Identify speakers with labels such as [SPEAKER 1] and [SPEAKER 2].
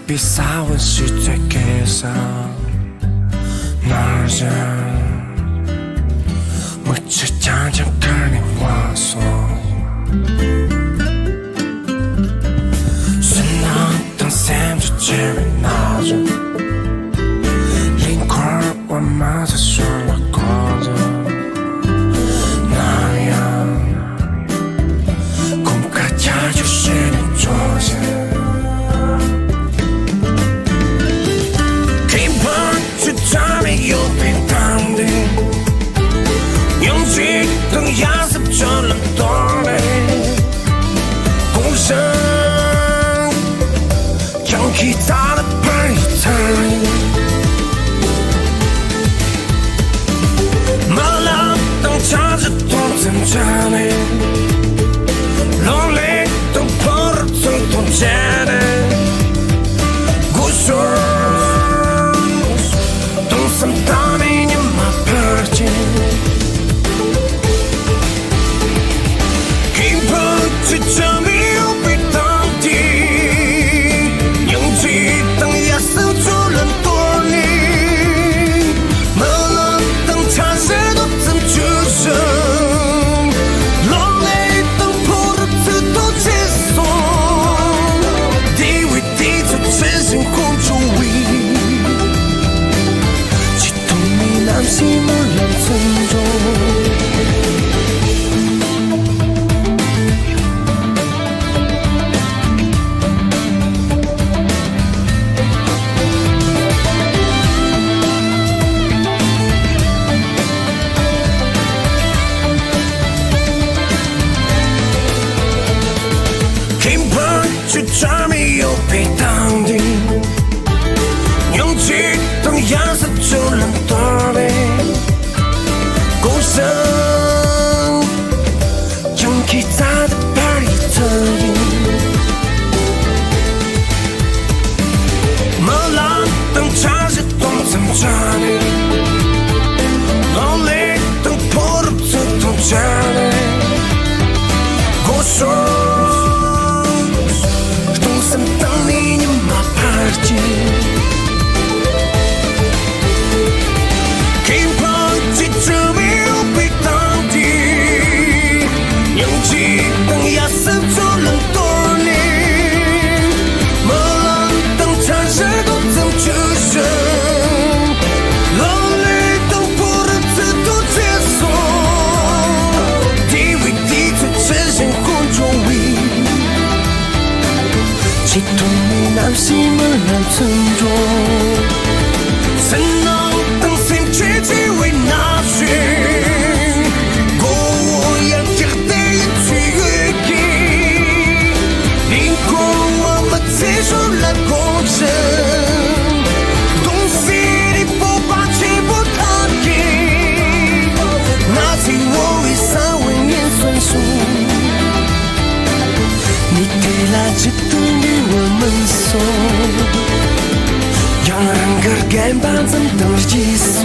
[SPEAKER 1] 比萨文是最给上那人，我只讲讲跟你话说，是那当三就接人那人，灵魂我马上说了过的那样，公开家就是你做人。他没有被当的勇气等压死就能躲避孤身勇气大的白菜马拉当插着多挣扎的落泪都破了最痛切的孤身sam dani njima parđe Kim put će mi upitati Những gì tăng ya sao cho lần tôi đi Mà lần tăng cha sẽ đốt tâm chữ sương Lo lệ tăng phô rực sự tốt chế sống Đi vì đi cho chế sinh không chú ý nam sĩ mới làm chân rồi Kim bơ chứ cha mi yêu bị tăng đi nhưng chỉ tăng giá rất cho lần tôi về cố gắng trong khi ta đã bari thời mơ lan tăng cha sẽ tông dầm cha đi lo lệ tăng phô rập sự thông cha đi cố gắng trong sân tăng đi nhưng mà party ya sớm cho lần tôi lên mơ lần tăng cha sẽ có dòng chữ sương lo lệ tăng phô rực sự tốt chế sống đi vì đi cho chế sinh khôn cho vì chỉ thùng mình nam sĩ mới làm chân rồi sân nông tăng xem chế chỉ vì nam xuyên cô yang chắc tế c'est sur la côte ton city pour partir pour t'aller nazi wo is sa wen yin sun su你给了这对你我们说让人个干巴怎等几说